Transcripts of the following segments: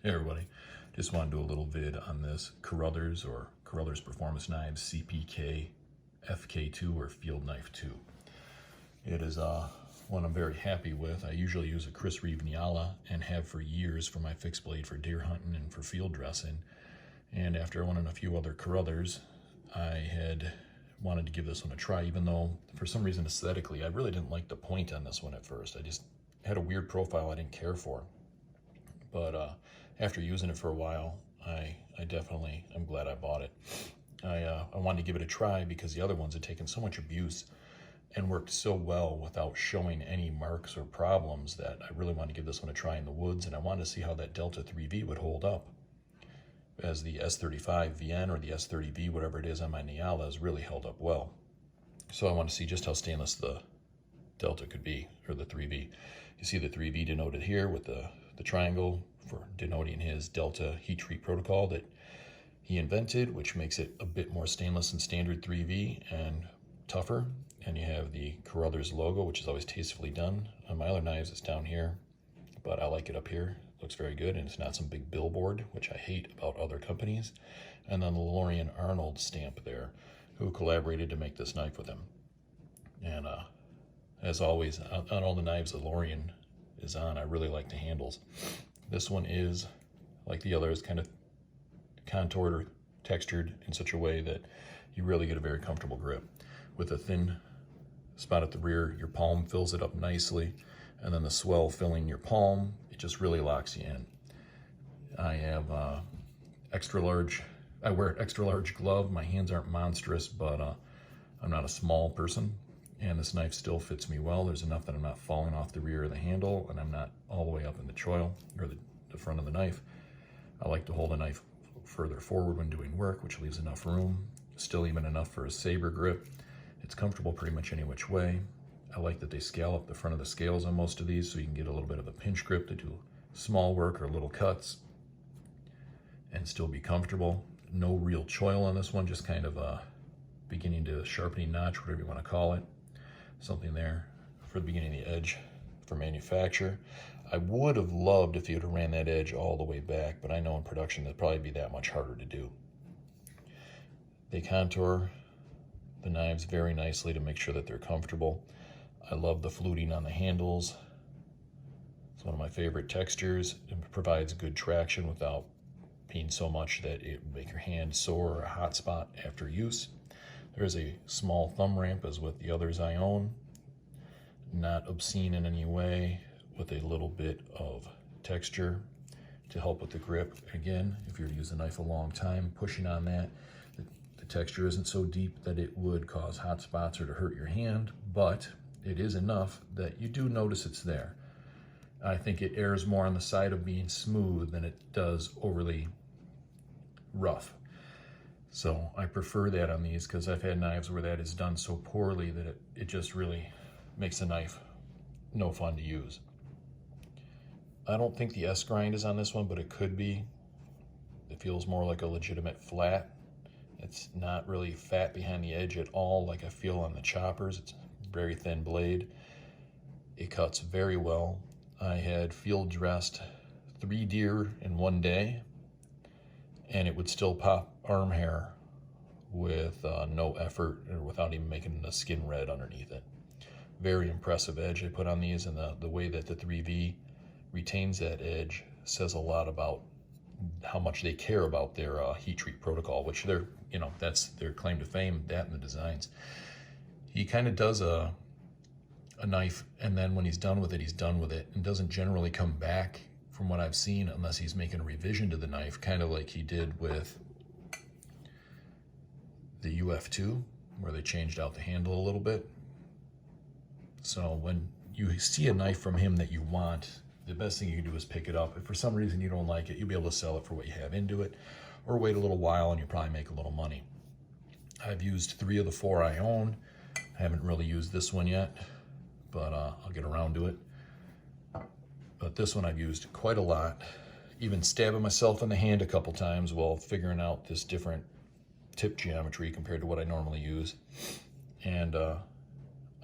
Hey everybody, just want to do a little vid on this Carothers or Carothers Performance Knives CPK FK2 or Field Knife 2. It is one I'm very happy with. I usually use a Chris Reeve Nyala and have for years for my fixed blade for deer hunting and for field dressing. And after one and a few other Carothers, I had wanted to give this one a try, even though for some reason aesthetically I really didn't like the point on this one at first. I just had a weird profile I didn't care for. But after using it for a while, I'm glad I bought it. I wanted to give it a try because the other ones had taken so much abuse and worked so well without showing any marks or problems that I really wanted to give this one a try in the woods, and I wanted to see how that Delta 3V would hold up, as the S35 VN or the S30V, whatever it is on my Nyala, has really held up well. So I want to see just how stainless the Delta could be, or the 3V. You see the 3V denoted here with the triangle for denoting his Delta heat treat protocol that he invented, which makes it a bit more stainless than standard 3V and tougher. And you have the Carothers logo, which is always tastefully done. On my other knives, it's down here, but I like it up here. It looks very good, and it's not some big billboard, which I hate about other companies. And then the Lorian Arnold stamp there, who collaborated to make this knife with him. And as always, on all the knives that Lorian is on, I really like the handles. This one is, like the others, kind of contoured or textured in such a way that you really get a very comfortable grip. With a thin spot at the rear, your palm fills it up nicely, and then the swell filling your palm, it just really locks you in. I have extra large, I wear an extra large glove. My hands aren't monstrous, but I'm not a small person, and this knife still fits me well. There's enough that I'm not falling off the rear of the handle, and I'm not all the way up in the choil, or the front of the knife. I like to hold a knife further forward when doing work, which leaves enough room, still even enough for a saber grip. It's comfortable pretty much any which way. I like that they scale up the front of the scales on most of these, so you can get a little bit of a pinch grip to do small work or little cuts and still be comfortable. No real choil on this one, just kind of a beginning to sharpening notch, whatever you want to call it. Something there for the beginning of the edge for manufacture. I would have loved if you would have ran that edge all the way back, but I know in production that'd probably be that much harder to do. They contour the knives very nicely to make sure that they're comfortable. I love the fluting on the handles. It's one of my favorite textures. It provides good traction without being so much that it would make your hand sore or a hot spot after use. There's a small thumb ramp as with the others I own. Not obscene in any way, with a little bit of texture to help with the grip. Again, if you're to use the knife a long time, pushing on that, the texture isn't so deep that it would cause hot spots or to hurt your hand, but it is enough that you do notice it's there. I think it errs more on the side of being smooth than it does overly rough. So I prefer that on these, because I've had knives where that is done so poorly that it just really makes the knife no fun to use. I don't think the S grind is on this one, but it could be. It feels more like a legitimate flat. It's not really fat behind the edge at all like I feel on the choppers. It's a very thin blade. It cuts very well. I had field dressed 3 deer in one day, and it would still pop arm hair with no effort, or without even making the skin red underneath it. Very impressive edge I put on these, and the way that the 3V retains that edge says a lot about how much they care about their heat treat protocol, which they're, that's their claim to fame, that and the designs. He kind of does a knife, and then when he's done with it, he's done with it, and doesn't generally come back from what I've seen unless he's making a revision to the knife, kind of like he did with the UF2, where they changed out the handle a little bit. So when you see a knife from him that you want, the best thing you can do is pick it up. If for some reason you don't like it, you'll be able to sell it for what you have into it, or wait a little while and you'll probably make a little money. I've used 3 of the 4 I own. I haven't really used this one yet, but I'll get around to it. But this one I've used quite a lot, even stabbing myself in the hand a couple times while figuring out this different tip geometry compared to what I normally use. And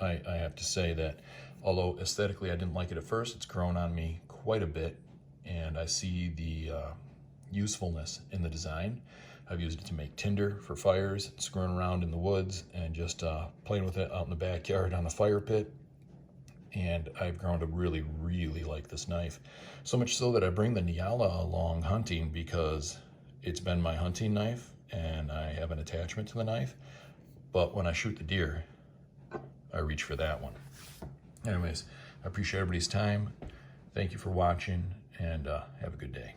I have to say that although aesthetically I didn't like it at first, it's grown on me quite a bit and I see the usefulness in the design. I've used it to make tinder for fires, screwing around in the woods, and just playing with it out in the backyard on a fire pit. And I've grown to really, really like this knife. So much so that I bring the Nyala along hunting because it's been my hunting knife and I have an attachment to the knife. But when I shoot the deer, I reach for that one. Anyways, I appreciate everybody's time. Thank you for watching, and have a good day.